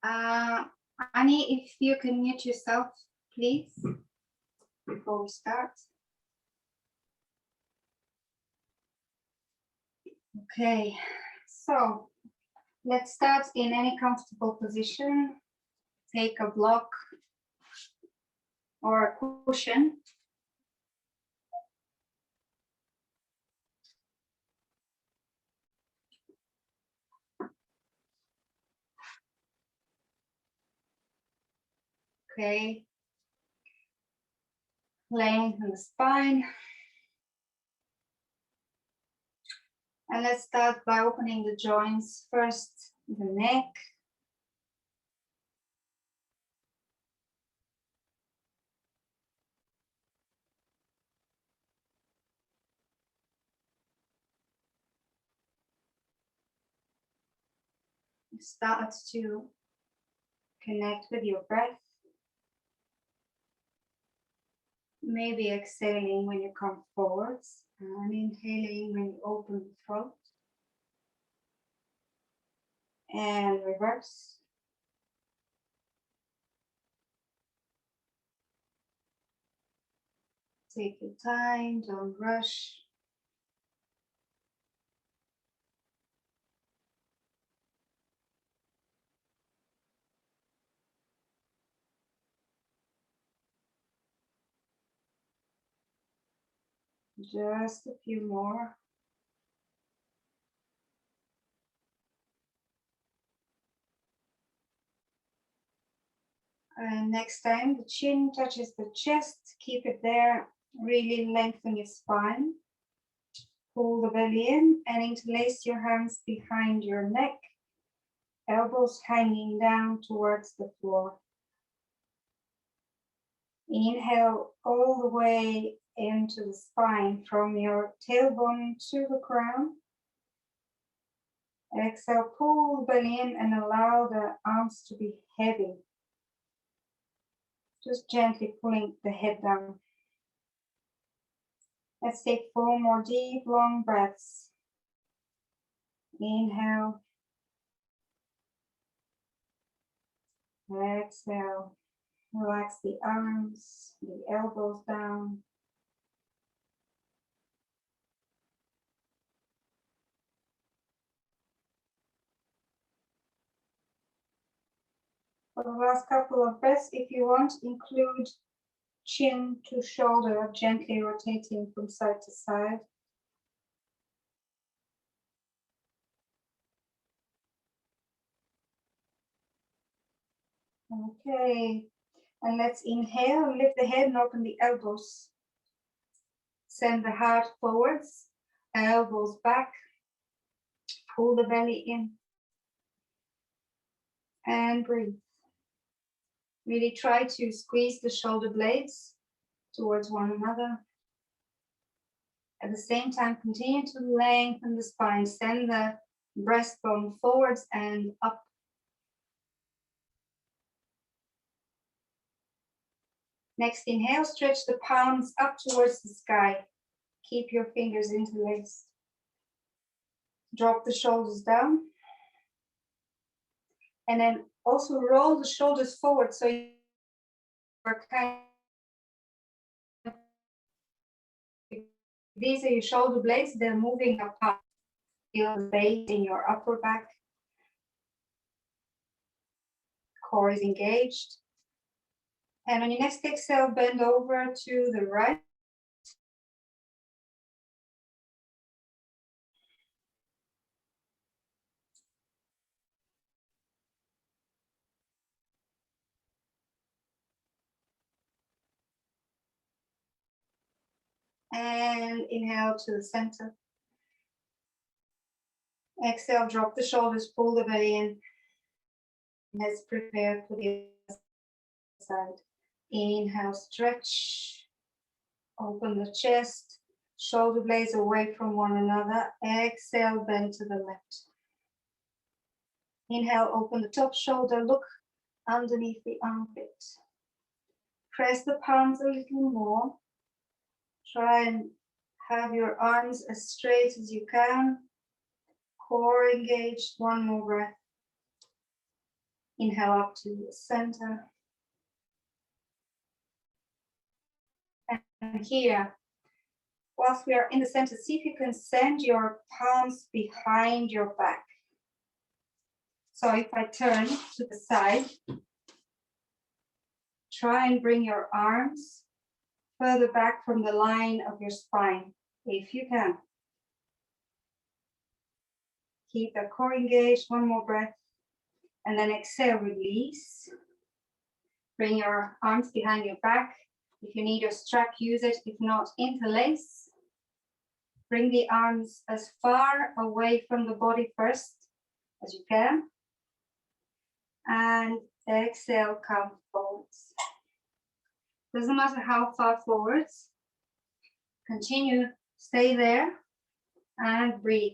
Annie, if you can mute yourself, please, before we start. Okay, so let's start in any comfortable position. Take a block or a cushion. Okay, lengthen the spine. And let's start by opening the joints. First, the neck. Start to connect with your breath. Maybe exhaling when you come forwards and inhaling when you open the throat. And reverse. Take your time, don't rush. Just a few more. And next time the chin touches the chest, keep it there. Really lengthen your spine. Pull the belly in and interlace your hands behind your neck. Elbows hanging down towards the floor. Inhale all the way into the spine from your tailbone to the crown. Exhale, pull the belly in and allow the arms to be heavy. Just gently pulling the head down. Let's take 4 more deep, long breaths. Inhale. Exhale. Relax the arms, the elbows down. For the last couple of breaths, if you want, include chin to shoulder, gently rotating from side to side. Okay, and let's inhale, lift the head and open the elbows. Send the heart forwards, elbows back, pull the belly in, and breathe. Really try to squeeze the shoulder blades towards one another. At the same time, continue to lengthen the spine, send the breastbone forwards and up. Next inhale, stretch the palms up towards the sky. Keep your fingers interlaced. Drop the shoulders down. And then also roll the shoulders forward so you are kind of, these are your shoulder blades, they're moving apart. Feel the base in your upper back. Core is engaged. And on your next exhale, bend over to the right. And inhale to the center. Exhale, drop the shoulders, pull the belly in. Let's prepare for the other side. Inhale, stretch. Open the chest. Shoulder blades away from one another. Exhale, bend to the left. Inhale, open the top shoulder. Look underneath the armpit. Press the palms a little more. Try and have your arms as straight as you can. Core engaged. One more breath. Inhale up to the center. And here, whilst we are in the center, see if you can send your palms behind your back. So if I turn to the side, try and bring your arms further back from the line of your spine, if you can. Keep the core engaged, one more breath, and then exhale, release. Bring your arms behind your back. If you need your strap, use it. If not, interlace. Bring the arms as far away from the body first as you can. And exhale, come forwards. Doesn't matter how far forwards. Continue, stay there and breathe.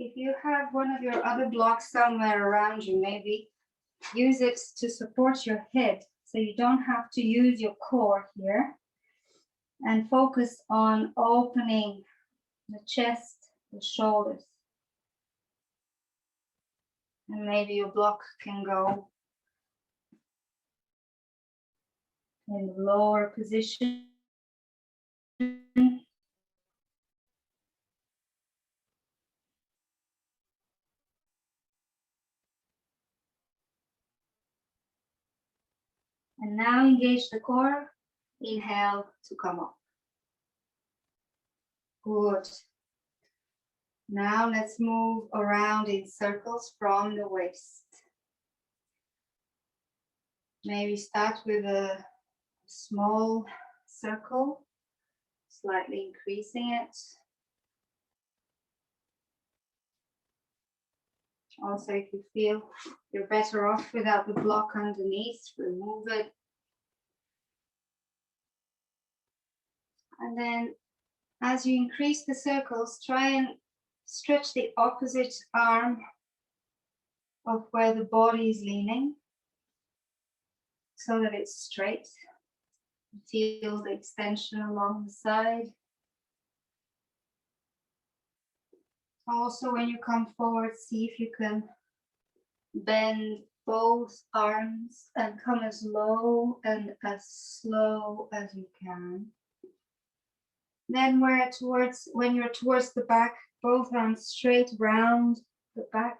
If you have one of your other blocks somewhere around you, maybe use it to support your head so you don't have to use your core here, and focus on opening the chest, the shoulders. And maybe your block can go in the lower position. And now engage the core. Inhale to come up. Good. Now let's move around in circles from the waist. Maybe start with a small circle, slightly increasing it. Also, if you feel you're better off without the block underneath, remove it. And then as you increase the circles, try and stretch the opposite arm of where the body is leaning so that it's straight. Feel the extension along the side. Also, when you come forward, see if you can bend both arms and come as low and as slow as you can. Then when you're towards the back, both arms straight round the back,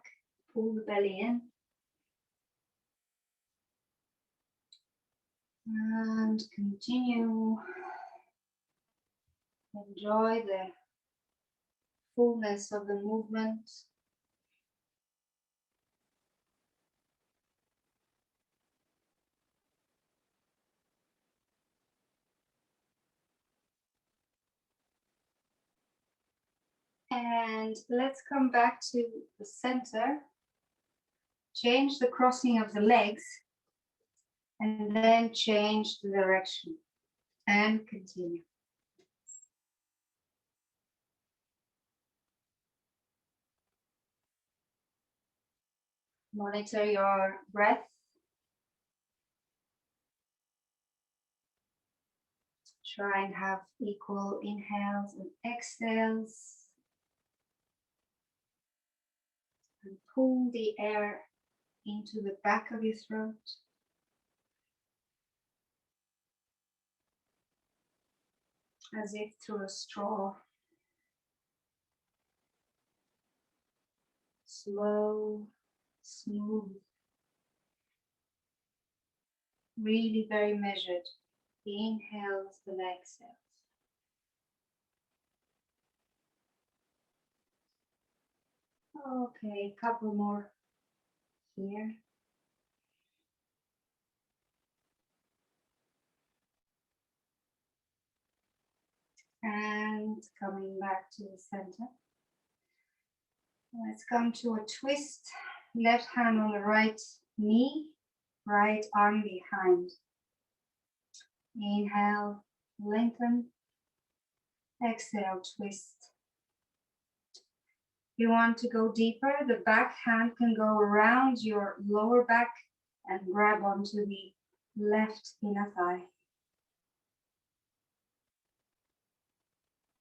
pull the belly in. And continue. Enjoy the fullness of the movement. And let's come back to the center. Change the crossing of the legs and then change the direction and continue. Monitor your breath. Try and have equal inhales and exhales. And pull the air into the back of your throat. As if through a straw. Slow, smooth. Really very measured. Inhales and exhales. Okay, a couple more here. And coming back to the center. Let's come to a twist. Left hand on the right knee, right arm behind. Inhale, lengthen. Exhale, twist. If you want to go deeper, the back hand can go around your lower back and grab onto the left inner thigh.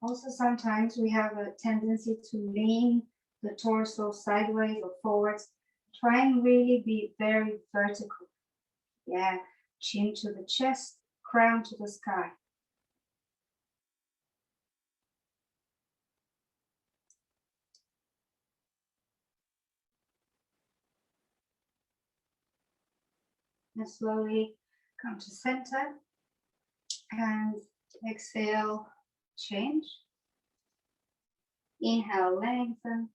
Also, sometimes we have a tendency to lean the torso sideways or forwards. Try and really be very vertical. Yeah, chin to the chest, crown to the sky. And slowly come to center and exhale, change. Inhale, lengthen.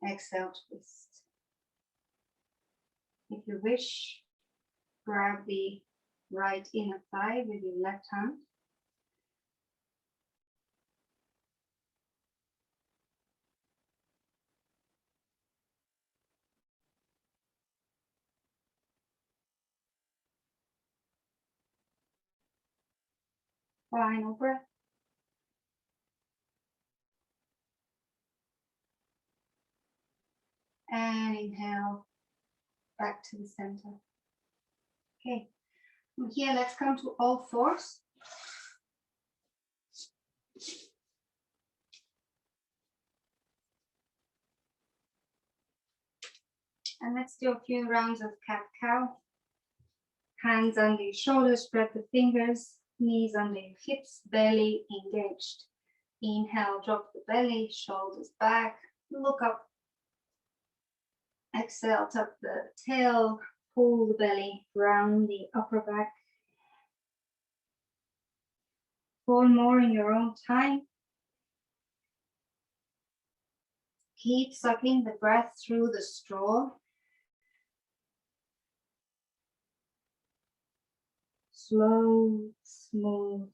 Exhale, twist. If you wish, grab the right inner thigh with your left hand. Final breath. And inhale, back to the center. Okay, from here let's come to all fours. And let's do a few rounds of cat-cow. Hands under your shoulders, spread the fingers, knees under your hips, belly engaged. Inhale, drop the belly, shoulders back, look up. Exhale, tuck the tail, pull the belly, round the upper back. 4 more in your own time. Keep sucking the breath through the straw. Slow, smooth.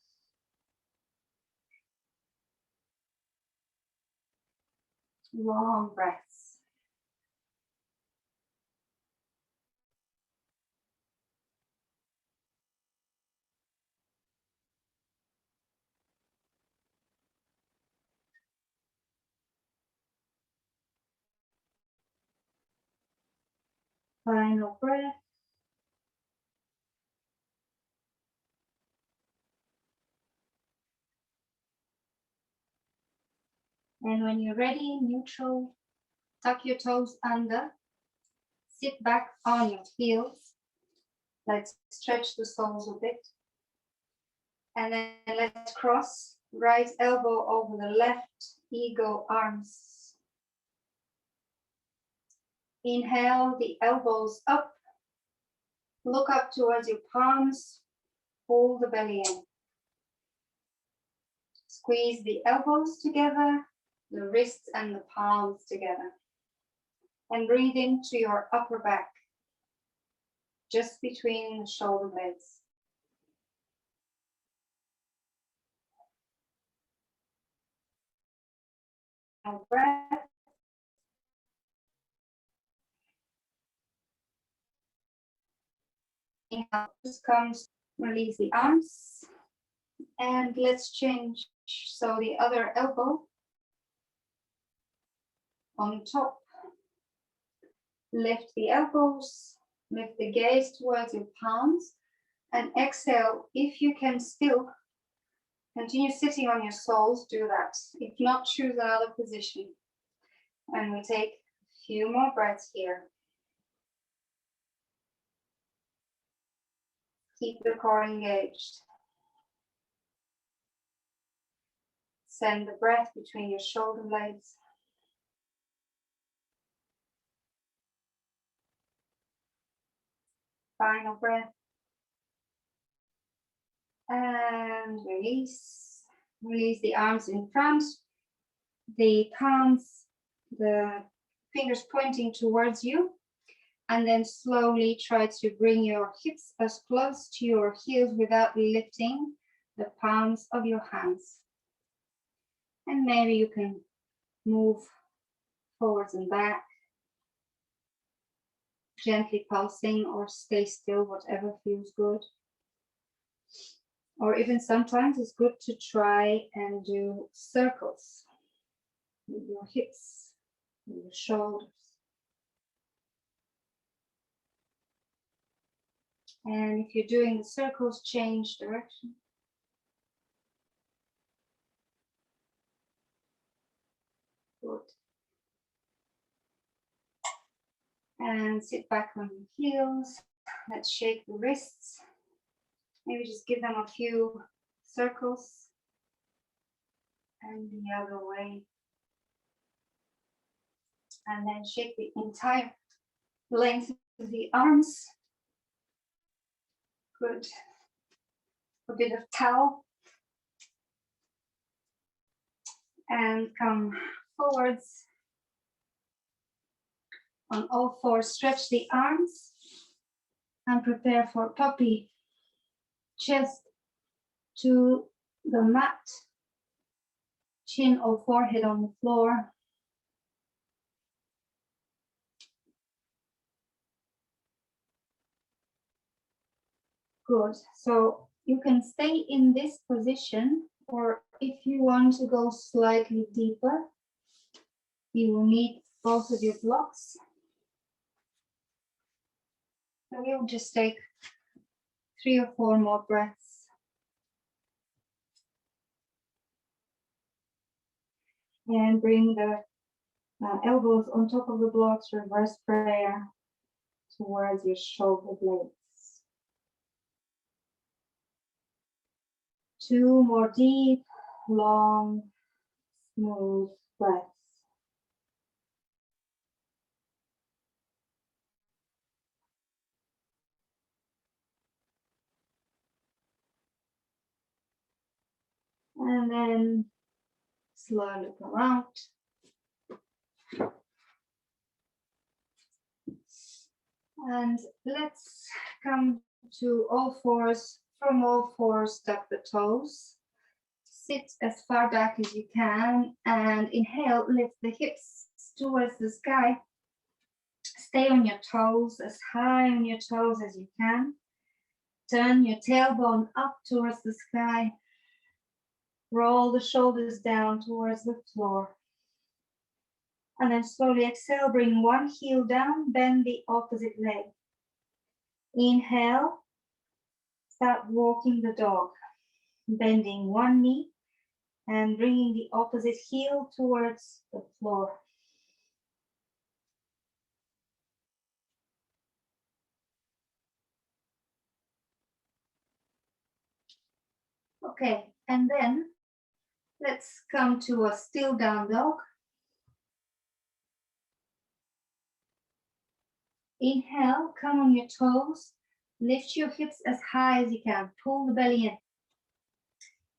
Long breaths. Final breath. And when you're ready, neutral, tuck your toes under, sit back on your heels. Let's stretch the soles a bit. And then let's cross, right elbow over the left, eagle arms. Inhale the elbows up, look up towards your palms, pull the belly in. Squeeze the elbows together, the wrists and the palms together. And breathe into your upper back, just between the shoulder blades. Now breath. Inhale, just comes, release the arms. And let's change. So the other elbow on top. Lift the elbows, lift the gaze towards your palms, and exhale. If you can still continue sitting on your soles, do that. If not, choose another position. And we take a few more breaths here. Keep the core engaged. Send the breath between your shoulder blades. Final breath. And release. Release the arms in front, the palms, the fingers pointing towards you. And then slowly try to bring your hips as close to your heels without lifting the palms of your hands. And maybe you can move forwards and back, gently pulsing, or stay still, whatever feels good. Or even sometimes it's good to try and do circles with your hips, with your shoulders. And if you're doing the circles, change direction. Good. And sit back on your heels. Let's shake the wrists. Maybe just give them a few circles. And the other way. And then shake the entire length of the arms. Good. A bit of towel. And come forwards. On all fours, stretch the arms. And prepare for puppy. Chest to the mat. Chin or forehead on the floor. Good. So you can stay in this position, or if you want to go slightly deeper, you will need both of your blocks. So we'll just take 3 or 4 more breaths. And bring the elbows on top of the blocks, reverse prayer towards your shoulder blades. 2 more deep, long, smooth breaths. And then slowly come out. And let's come to all fours. From all fours, tuck the toes. Sit as far back as you can and inhale, lift the hips towards the sky. Stay on your toes, as high on your toes as you can. Turn your tailbone up towards the sky. Roll the shoulders down towards the floor. And then slowly exhale, bring one heel down, bend the opposite leg. Inhale, start walking the dog, bending one knee and bringing the opposite heel towards the floor. Okay, and then let's come to a still down dog. Inhale, come on your toes, lift your hips as high as you can, pull the belly in.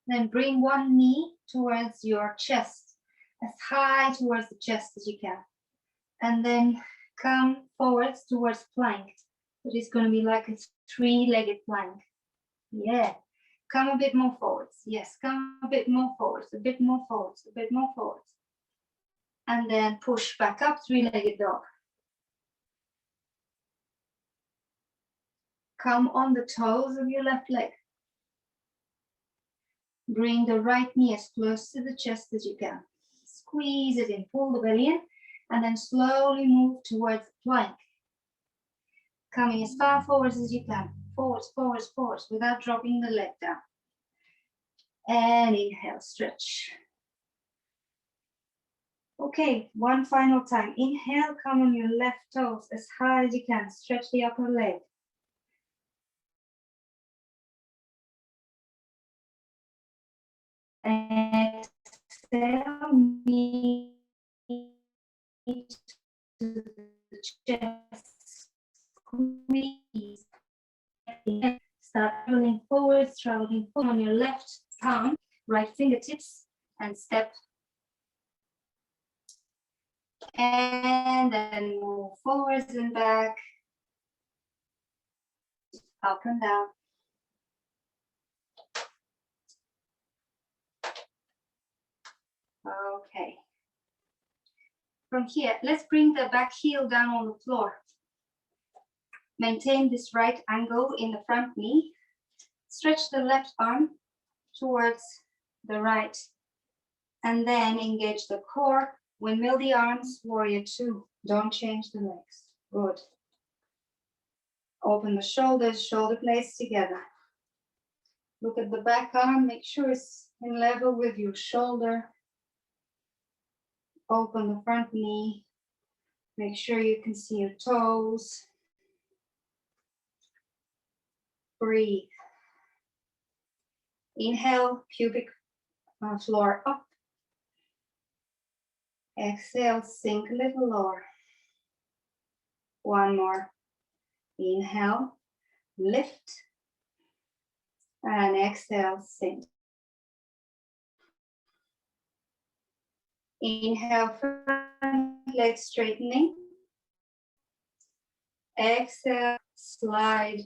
Then bring one knee towards your chest, as high towards the chest as you can. And then come forwards towards plank. It is going to be like a 3-legged plank. Yeah. Come a bit more forwards. Yes, come a bit more forwards, a bit more forwards, a bit more forwards. And then push back up, 3-legged dog. Come on the toes of your left leg. Bring the right knee as close to the chest as you can. Squeeze it in, pull the belly in, and then slowly move towards the plank. Coming as far forwards as you can. Forwards, forwards, forwards, without dropping the leg down. And inhale, stretch. Okay, one final time. Inhale, come on your left toes as high as you can. Stretch the upper leg. Exhale, knee to the chest. Squeeze. Start traveling forward on your left palm, right fingertips, and step. And then move forwards and back, up and down. Okay. From here, let's bring the back heel down on the floor. Maintain this right angle in the front knee. Stretch the left arm towards the right. And then engage the core. Windmill the arms, warrior 2. Don't change the legs. Good. Open the shoulders, shoulder blades together. Look at the back arm, make sure it's in level with your shoulder. Open the front knee. Make sure you can see your toes. Breathe. Inhale, pubic floor up. Exhale, sink a little lower. One more. Inhale, lift. And exhale, sink. Inhale, front leg straightening. Exhale, slide.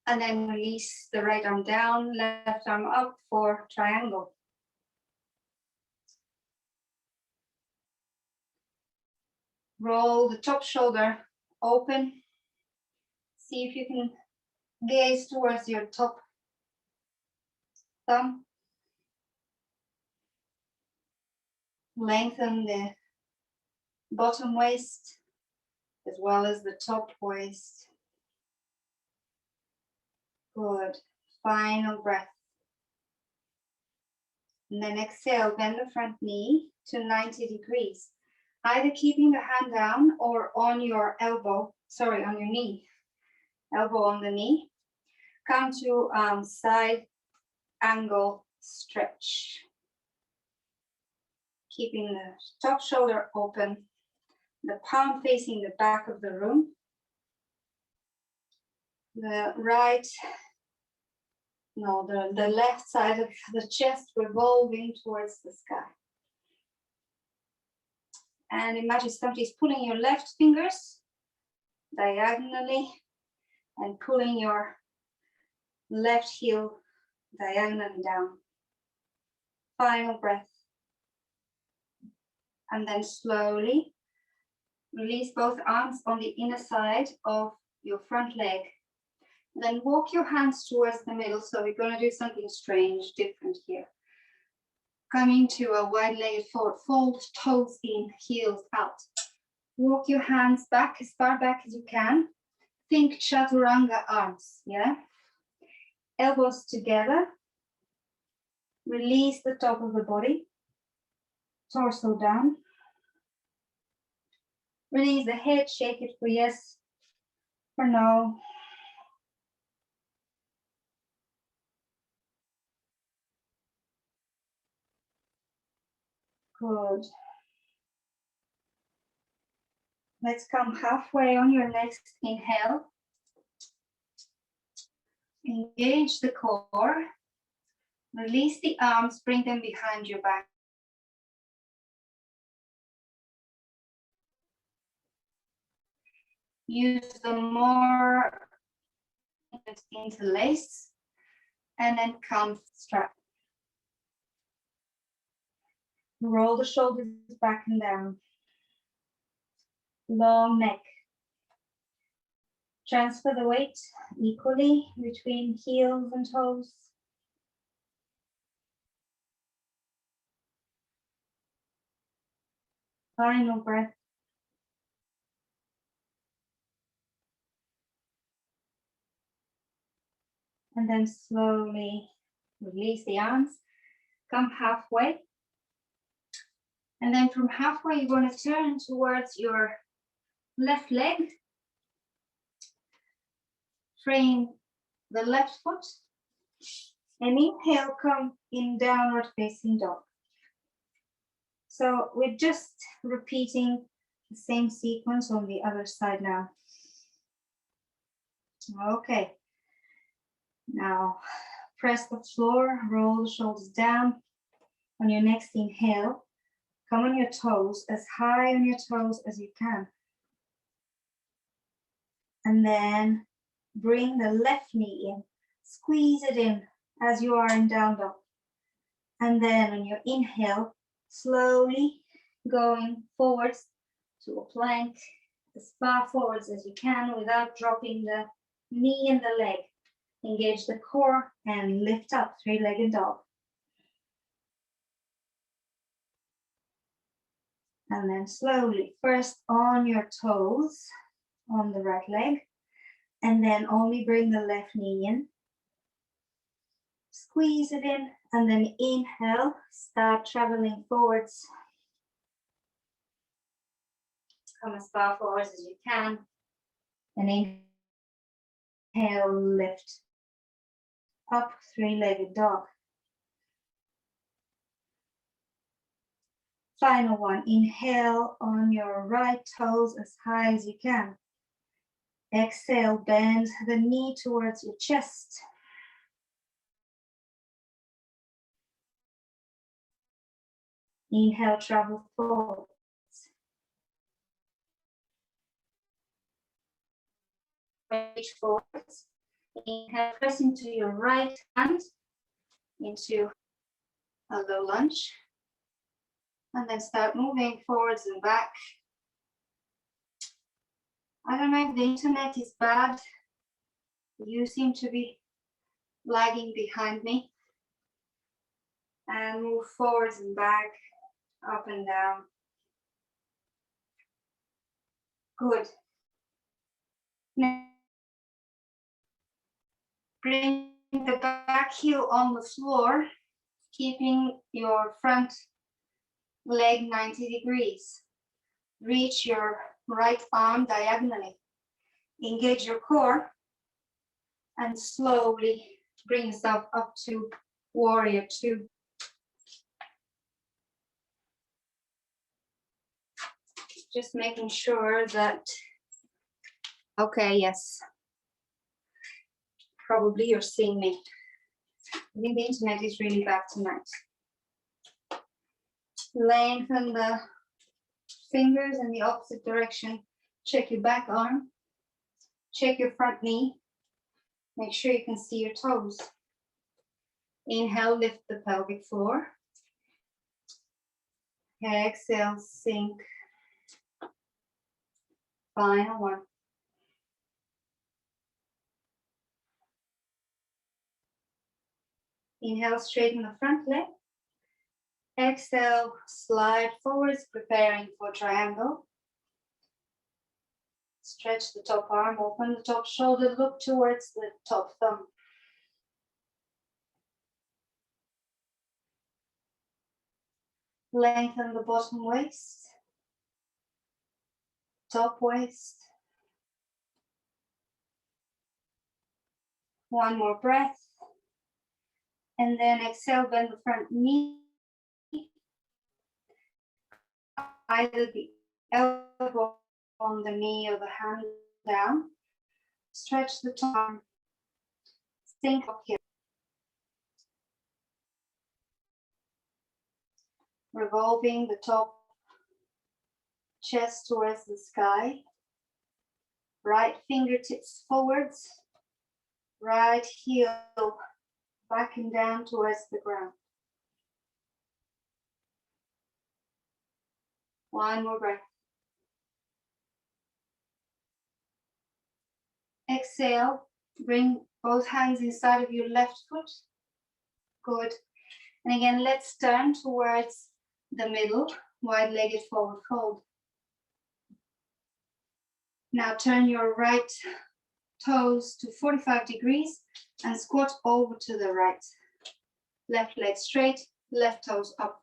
And then release the right arm down, left arm up for triangle. Roll the top shoulder open. See if you can gaze towards your top thumb. Lengthen the bottom waist as well as the top waist. Good. Final breath. And then exhale, bend the front knee to 90 degrees. Either keeping the hand down or on your elbow, sorry, on your knee. Elbow on the knee. Come to side angle stretch. Keeping the top shoulder open, the palm facing the back of the room. The left side of the chest revolving towards the sky. And imagine somebody's pulling your left fingers diagonally and pulling your left heel diagonally down. Final breath. And then slowly release both arms on the inner side of your front leg. Then walk your hands towards the middle. So we're going to do something strange, different here. Coming to a wide-legged forward fold, toes in, heels out. Walk your hands back as far back as you can. Think chaturanga arms, yeah? Elbows together. Release the top of the body. Torso down. Release the head, shake it for yes, for no. Good. Let's come halfway on your next inhale. Engage the core. Release the arms, bring them behind your back. Use the more interlace and then come strap. Roll the shoulders back and down. Long neck. Transfer the weight equally between heels and toes. Final breath. And then slowly release the arms. Come halfway. And then from halfway, you're going to turn towards your left leg. Frame the left foot. And inhale, come in downward facing dog. So we're just repeating the same sequence on the other side now. Okay. Now press the floor, roll the shoulders down. On your next inhale, come on your toes, as high on your toes as you can. And then bring the left knee in. Squeeze it in as you are in down dog. And then on your inhale, slowly going forwards to a plank, as far forwards as you can without dropping the knee and the leg. Engage the core and lift up, three-legged dog. And then slowly, first on your toes, on the right leg. And then only bring the left knee in. Squeeze it in, and then inhale, start traveling forwards. Come as far forwards as you can. And inhale, lift up, three-legged dog. Final one, inhale on your right toes as high as you can. Exhale, bend the knee towards your chest. Inhale, travel forwards. Reach forwards. Inhale, press into your right hand into a low lunge. And then start moving forwards and back. I don't know if the internet is bad. You seem to be lagging behind me. And move forwards and back, up and down. Good. Now, bring the back heel on the floor, keeping your front leg 90 degrees. Reach your right arm diagonally. Engage your core and slowly bring yourself up to warrior two. Just making sure that, okay, yes. Probably you're seeing me. I think the internet is really bad tonight. Lengthen the fingers in the opposite direction. Check your back arm. Check your front knee. Make sure you can see your toes. Inhale, lift the pelvic floor. Exhale, sink. Final one. Inhale, straighten the front leg. Exhale, slide forwards, preparing for triangle. Stretch the top arm, open the top shoulder, look towards the top thumb. Lengthen the bottom waist, top waist. One more breath. And then exhale, bend the front knee. Either the elbow on the knee or the hand down. Stretch the top arm. Sink up here. Revolving the top chest towards the sky. Right fingertips forwards. Right heel back and down towards the ground. One more breath. Exhale, bring both hands inside of your left foot. Good. And again, let's turn towards the middle, wide-legged forward fold. Now turn your right toes to 45 degrees and squat over to the right. Left leg straight, left toes up.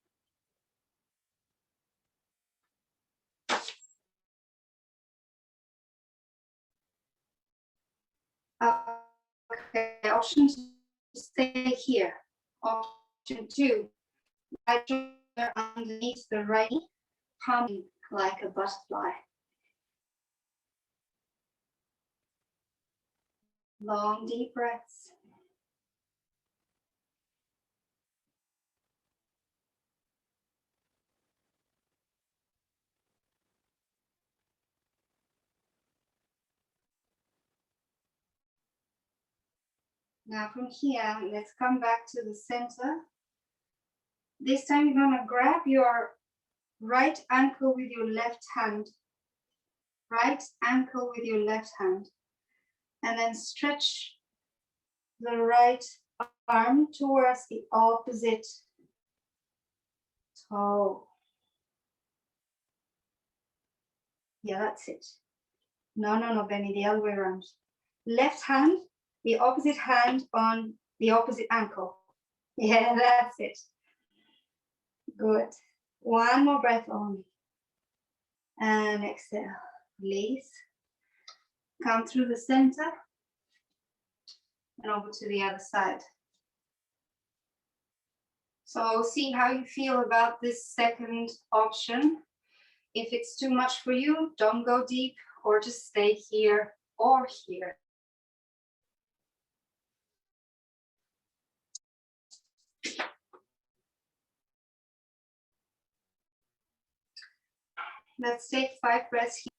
Okay, option to stay here. Option two, right shoulder underneath the right knee, pumping like a butterfly. Long, deep breaths. Now from here, let's come back to the center. This time you're gonna grab your right ankle with your left hand. Right ankle with your left hand. And then stretch the right arm towards the opposite toe. Yeah, that's it. No, Benny, the other way around. Left hand, the opposite hand on the opposite ankle. Yeah, that's it. Good. One more breath only. And exhale. Release. Come through the center and over to the other side. So see how you feel about this second option. If it's too much for you, don't go deep or just stay here or here. Let's take 5 breaths here.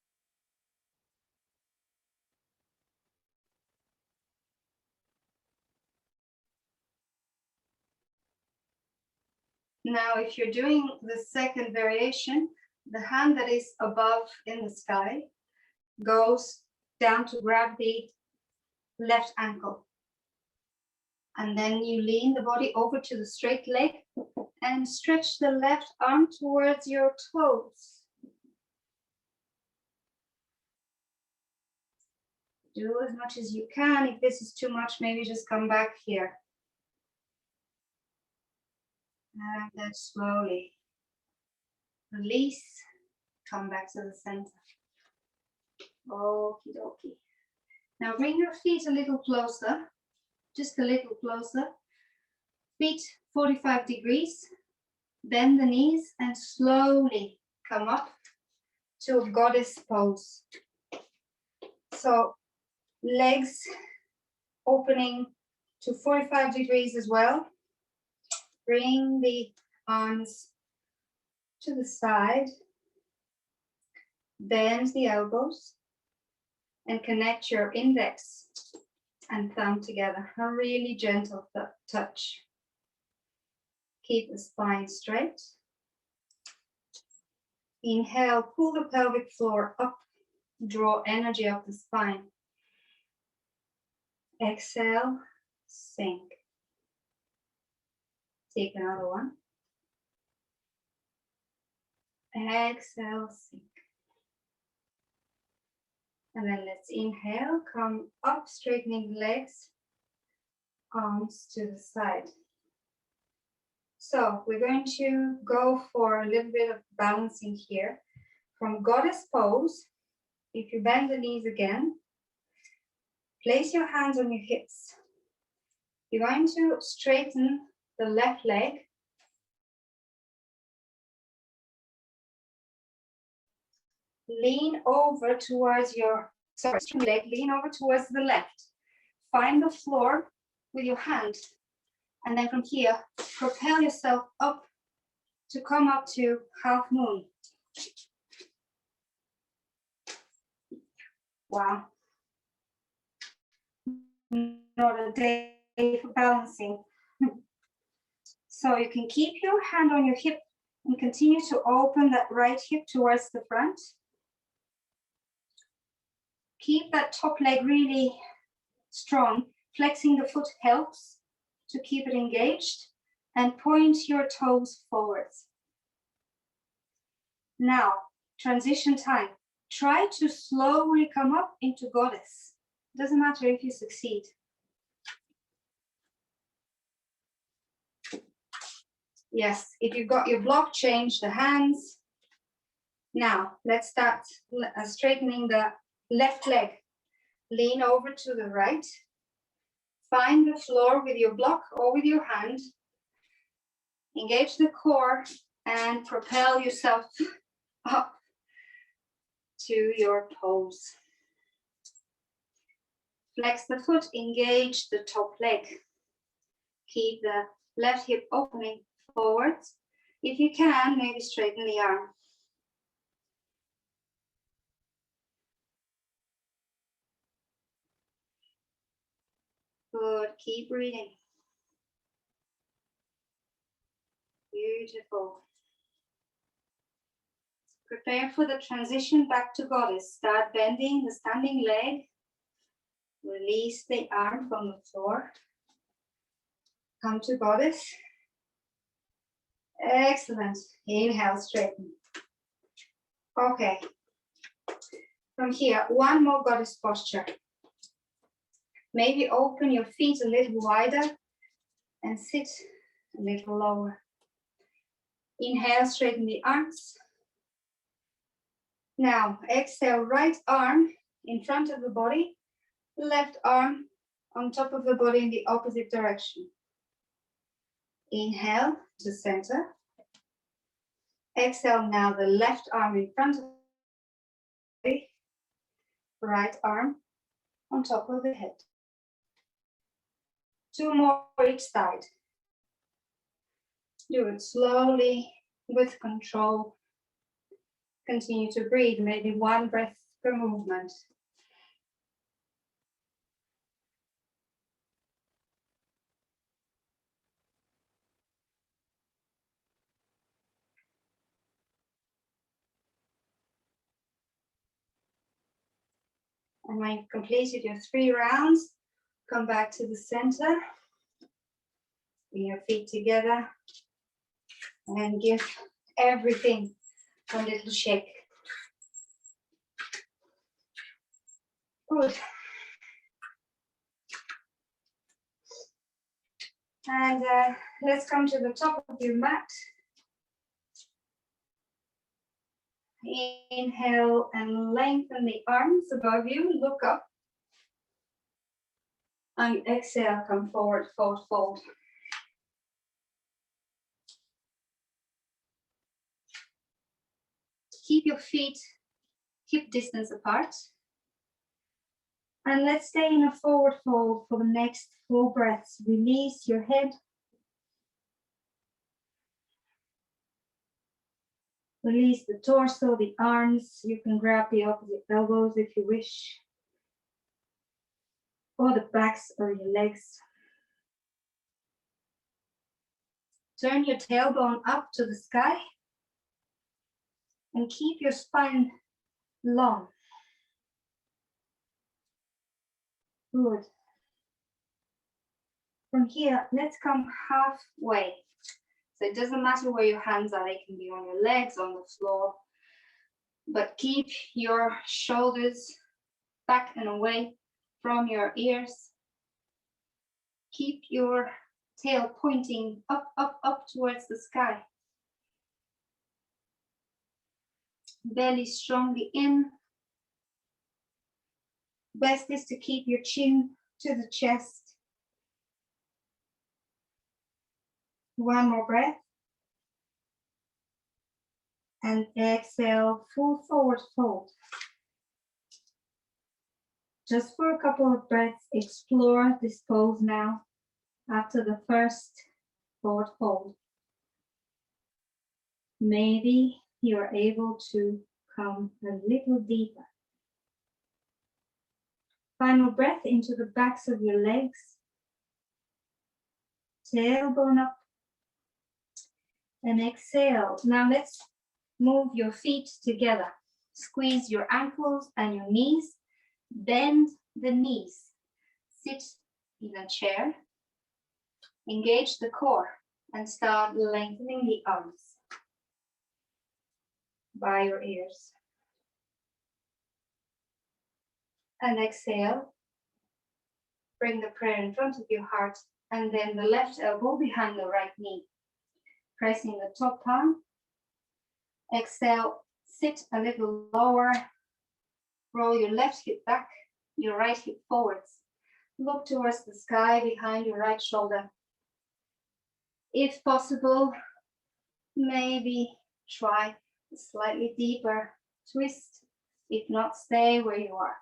Now, if you're doing the second variation, the hand that is above in the sky goes down to grab the left ankle. And then you lean the body over to the straight leg and stretch the left arm towards your toes. Do as much as you can. If this is too much, maybe just come back here. And then slowly release, come back to the center. Okie dokie. Now bring your feet a little closer, just a little closer. Feet 45 degrees. Bend the knees and slowly come up to a goddess pose. So legs opening to 45 degrees as well. Bring the arms to the side. Bend the elbows and connect your index and thumb together. A really gentle touch. Keep the spine straight. Inhale, pull the pelvic floor up, draw energy up the spine. Exhale, sink. Take another one. Exhale, sink. And then let's inhale, come up, straightening the legs, arms to the side. So we're going to go for a little bit of balancing here. From goddess pose, if you bend the knees again, place your hands on your hips. You're going to straighten the left leg. Lean over towards your, leg, lean over towards the left. Find the floor with your hand. And then from here, propel yourself up to come up to half moon. Wow. Not a day for balancing. So you can keep your hand on your hip and continue to open that right hip towards the front. Keep that top leg really strong. Flexing the foot helps to keep it engaged, and point your toes forwards. Now, transition time. Try to slowly come up into goddess. Doesn't matter if you succeed. Yes, if you've got your block, change the hands. Now, let's start straightening the left leg. Lean over to the right. Find the floor with your block or with your hand. Engage the core and propel yourself up to your pose. Flex the foot, engage the top leg. Keep the left hip opening forwards. If you can, maybe straighten the arm. Good, keep breathing. Beautiful. Prepare for the transition back to goddess. Start bending the standing leg. Release the arm from the floor. Come to goddess. Excellent. Inhale, straighten. Okay. From here, one more goddess posture. Maybe open your feet a little wider and sit a little lower. Inhale, straighten the arms. Now, exhale, right arm in front of the body, left arm on top of the body in the opposite direction. Inhale to center. Exhale, now the left arm in front of the body, right arm on top of the head. Two more each side. Do it slowly with control. Continue to breathe, maybe one breath per movement. And when you've completed your 3 rounds, come back to the center. Bring your feet together and give everything a little shake. Good. And let's come to the top of your mat. Inhale and lengthen the arms above you. Look up. And exhale, come forward, fold, fold. Keep your feet hip distance apart. And let's stay in a forward fold for the next 4 breaths. Release your head. Release the torso, the arms. You can grab the opposite elbows if you wish. Or the backs or your legs. Turn your tailbone up to the sky. And keep your spine long. Good. From here, let's come halfway. So it doesn't matter where your hands are, they can be on your legs, on the floor. But keep your shoulders back and away from your ears. Keep your tail pointing up, up, up towards the sky. Belly strongly in. Best is to keep your chin to the chest. One more breath. And exhale, full forward fold. Just for a couple of breaths, explore this pose now after the first forward fold. Maybe you are able to come a little deeper. Final breath into the backs of your legs. Tailbone up. And exhale. Now let's move your feet together. Squeeze your ankles and your knees. Bend the knees. Sit in a chair. Engage the core and start lengthening the arms by your ears. And exhale. Bring the prayer in front of your heart and then the left elbow behind the right knee. Pressing the top palm. Exhale, sit a little lower. Roll your left hip back, your right hip forwards. Look towards the sky behind your right shoulder. If possible, maybe try a slightly deeper twist. If not, stay where you are.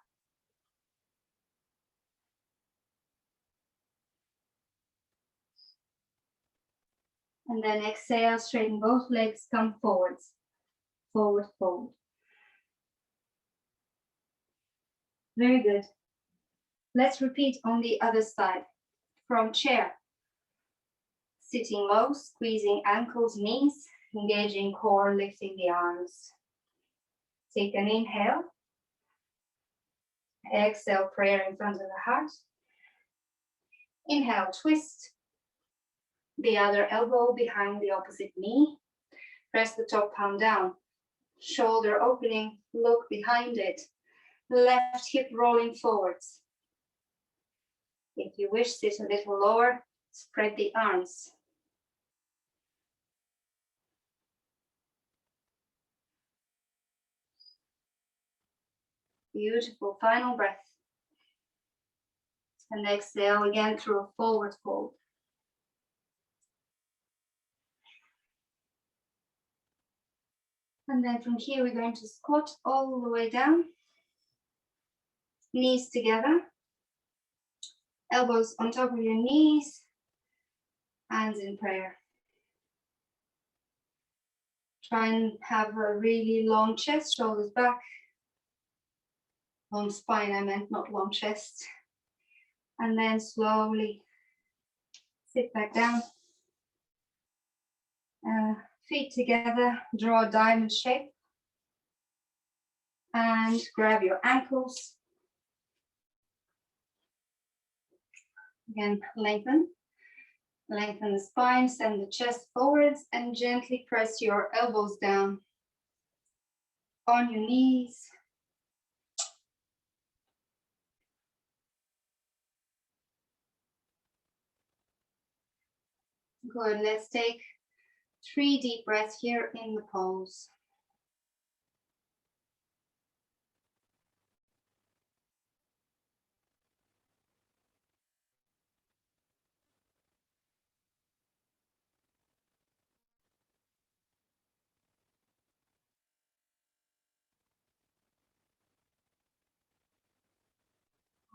And then exhale, straighten both legs, come forwards. Forward fold. Very good. Let's repeat on the other side. From chair. Sitting low, squeezing ankles, knees, engaging core, lifting the arms. Take an inhale. Exhale, prayer in front of the heart. Inhale, twist. The other elbow behind the opposite knee. Press the top palm down. Shoulder opening, look behind it. left hip rolling forwards. If you wish, sit a little lower, spread the arms. Beautiful, final breath. And exhale again through a forward fold. And then from here, we're going to squat all the way down. Knees together. Elbows on top of your knees. Hands in prayer. Try and have a really long chest, shoulders back. Long spine, I meant, not long chest. And then slowly sit back down. Feet together, draw a diamond shape. And grab your ankles. Again, lengthen. Lengthen the spine, send the chest forwards, and gently press your elbows down on your knees. Good, let's take 3 deep breaths here in the pose.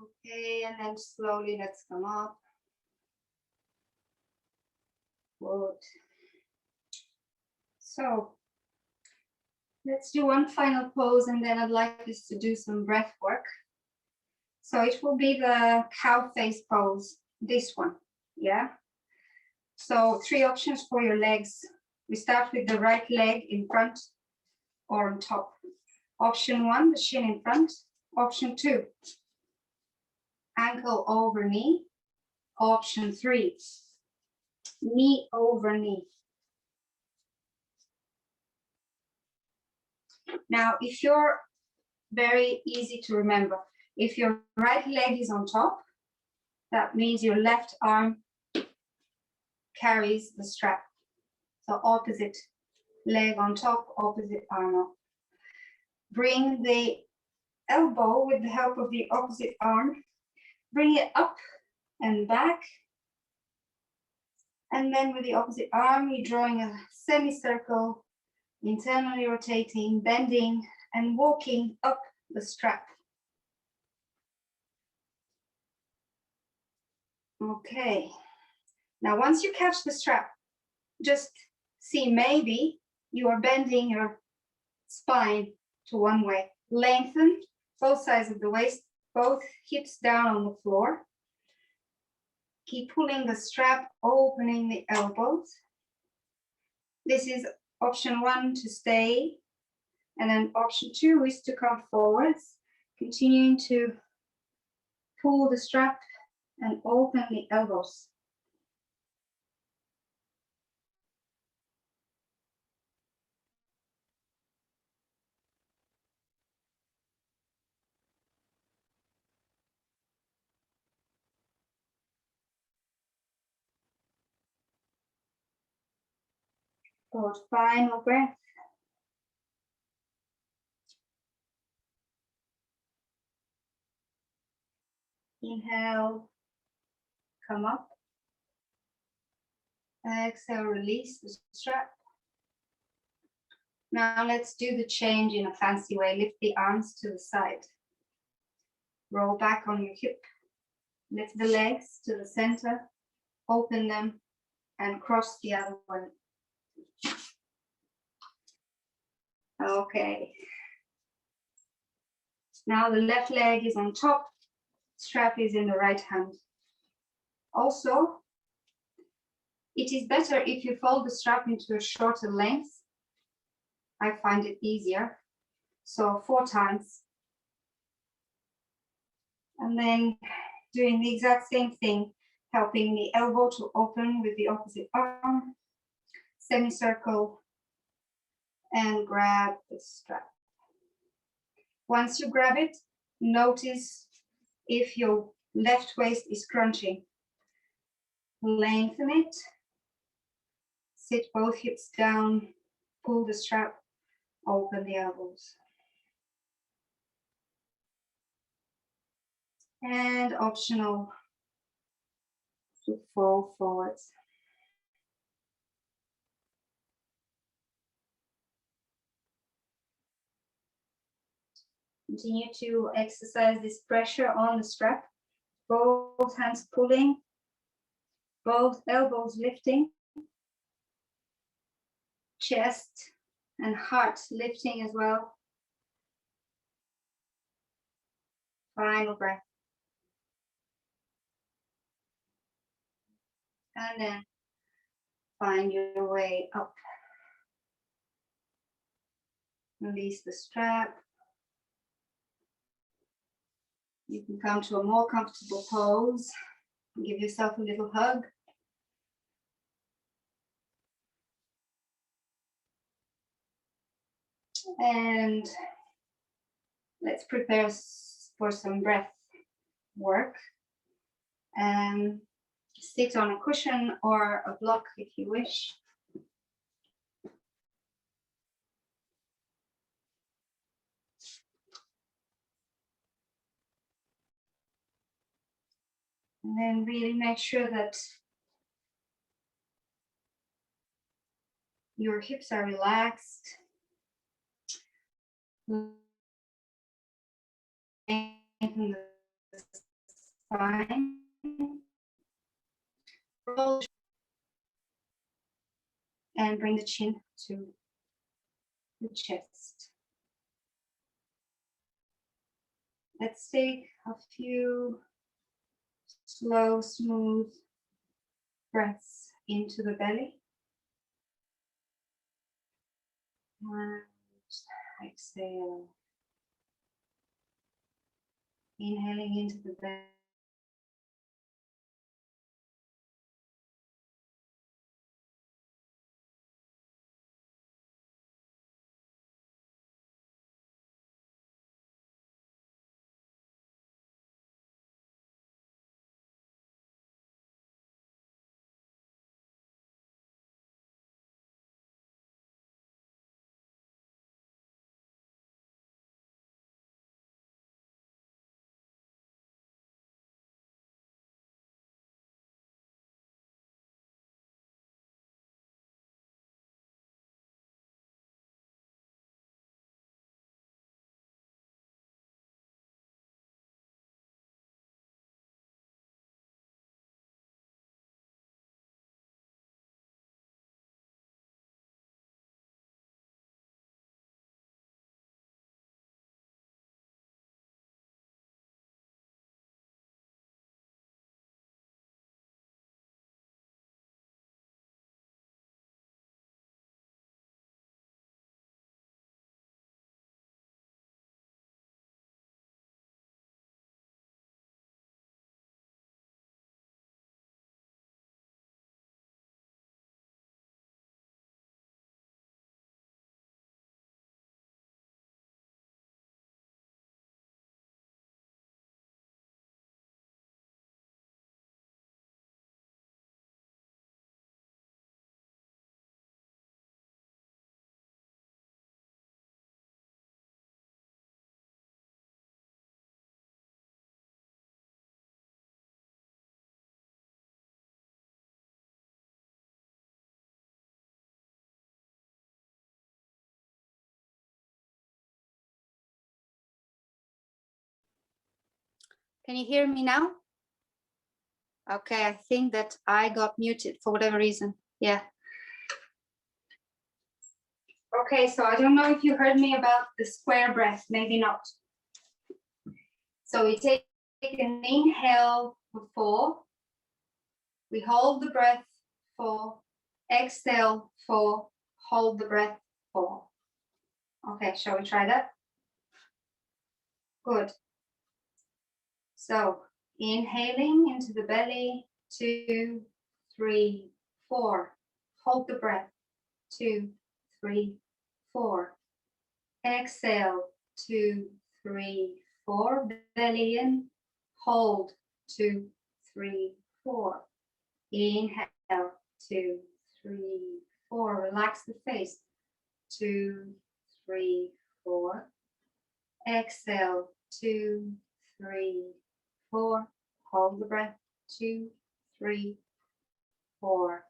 Okay, and then slowly let's come up. Good. So let's do one final pose, and then I'd like us to do some breath work. So it will be the cow face pose, this one, yeah? So 3 options for your legs. We start with the right leg in front or on top. Option 1, the shin in front. Option 2, ankle over knee. Option 3, knee over knee. Now, if you're very easy to remember, if your right leg is on top, that means your left arm carries the strap. So opposite leg on top, opposite arm up. Bring the elbow with the help of the opposite arm. Bring it up and back. And then with the opposite arm, you're drawing a semicircle, internally rotating, bending, and walking up the strap. Okay. Now, once you catch the strap, just see maybe you are bending your spine to one way. Lengthen both sides of the waist, both hips down on the floor. Keep pulling the strap, opening the elbows. This is option 1 to stay. And then option 2 is to come forwards, continuing to pull the strap and open the elbows. Good, final breath. Inhale, come up. Exhale, release the strap. Now let's do the change in a fancy way. Lift the arms to the side. Roll back on your hip. Lift the legs to the center. Open them and cross the other one. Okay. Now the left leg is on top. Strap is in the right hand. Also, it is better if you fold the strap into a shorter length. I find it easier. So 4 times. And then doing the exact same thing, helping the elbow to open with the opposite arm, semicircle, and grab the strap. Once you grab it, Notice if your left waist is crunching. Lengthen it. Sit both hips down. Pull the strap. Open the elbows. And optional to fall forwards. Continue to exercise this pressure on the strap. Both hands pulling, both elbows lifting, chest and heart lifting as well. Final breath. And then find your way up. Release the strap. You can come to a more comfortable pose. Give yourself a little hug. And let's prepare for some breath work. Sit on a cushion or a block if you wish. And then really make sure that your hips are relaxed. Lengthen the spine. Roll and bring the chin to the chest. Let's take a few slow, smooth breaths into the belly. And exhale. Inhaling into the belly. Can you hear me now? Okay, I think that I got muted for whatever reason. Yeah. Okay, so I don't know if you heard me about the square breath, maybe not. So we take an inhale for 4. We hold the breath 4. Exhale 4. Hold the breath 4. Okay, shall we try that? Good. So inhaling into the belly, 2, 3, 4. Hold the breath, 2, 3, 4. Exhale, 2, 3, 4. Belly in, hold, 2, 3, 4. Inhale, 2, 3, 4. Relax the face, 2, 3, 4. Exhale, 2, 3, 4. Hold the breath, 2, 3, 4.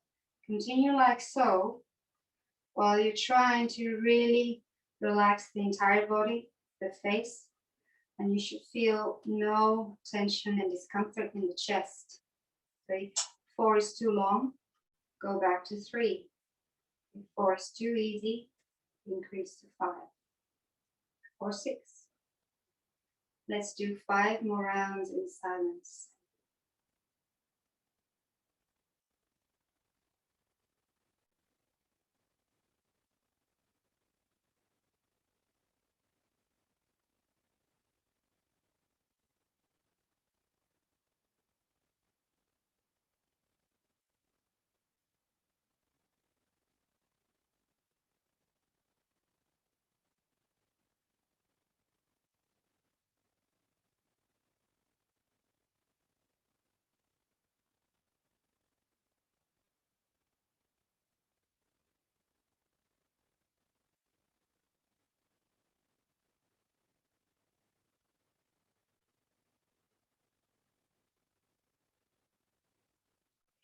Continue like so while you're trying to really relax the entire body, the face, and you should feel no tension and discomfort in the chest. So if 4 is too long, go back to 3. If 4 is too easy, increase to 5 or 6. Let's do 5 more rounds in silence.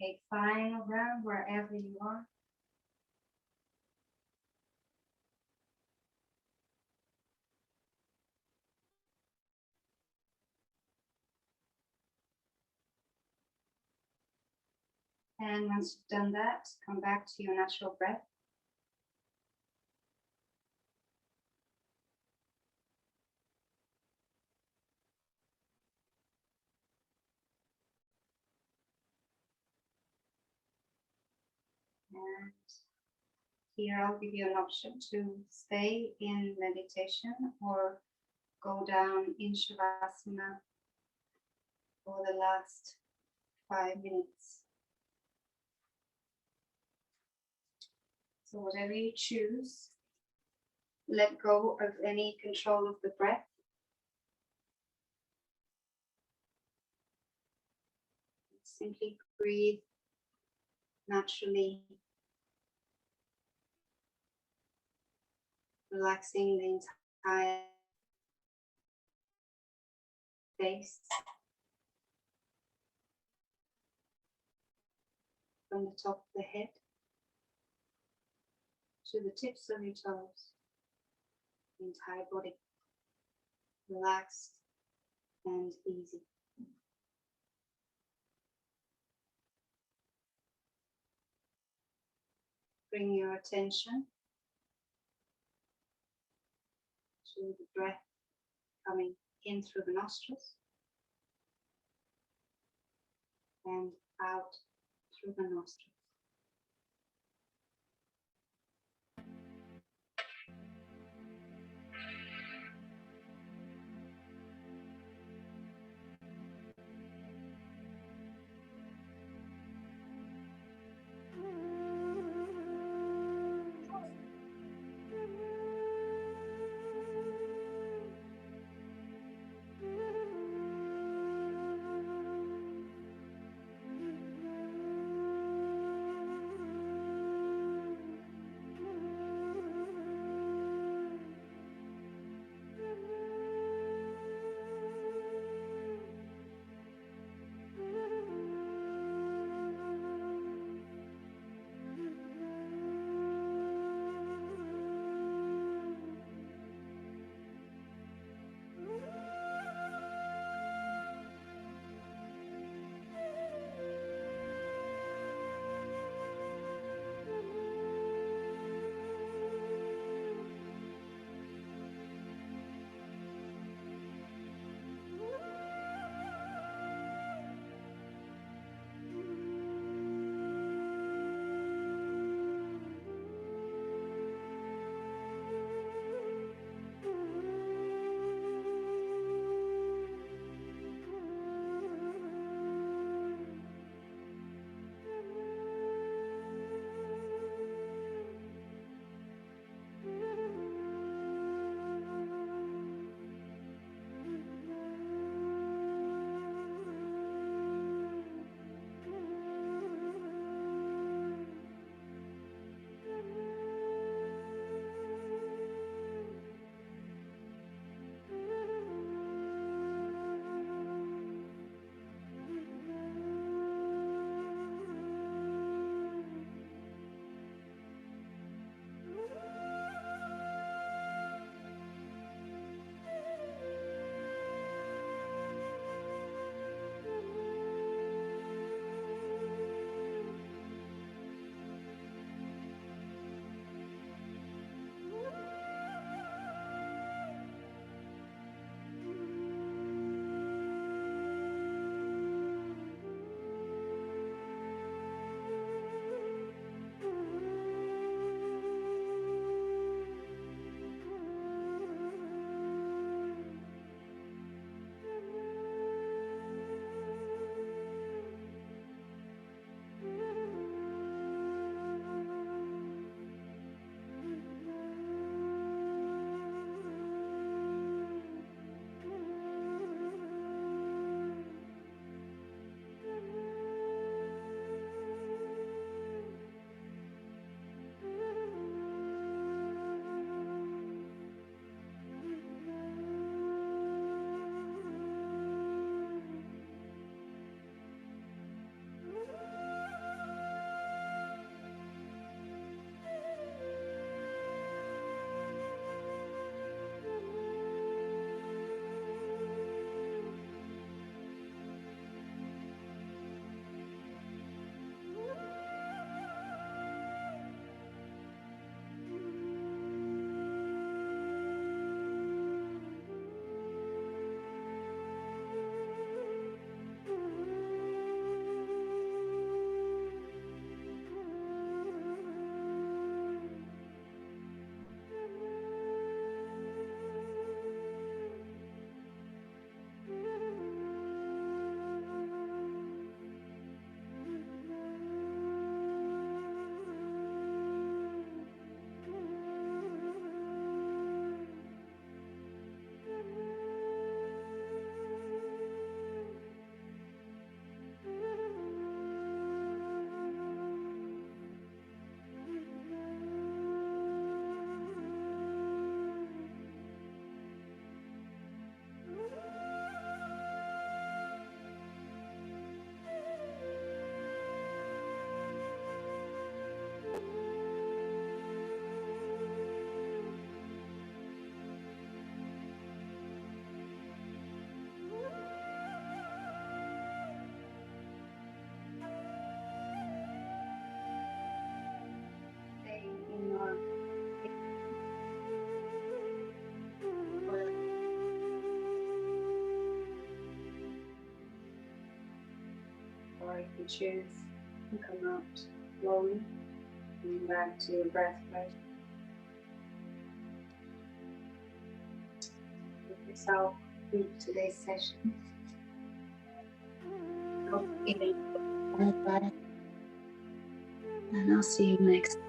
Take final round wherever you are. And once you've done that, come back to your natural breath. And here I'll give you an option to stay in meditation or go down in Shavasana for the last 5 minutes. So whatever you choose, let go of any control of the breath. Simply breathe naturally, relaxing the entire face from the top of the head to the tips of your toes, the entire body relaxed and easy. Bring your attention to the breath coming in through the nostrils and out through the nostrils. if you choose. You come out slowly and back to your breath work. Give yourself through today's session. Hope you enjoyed. And I'll see you next time.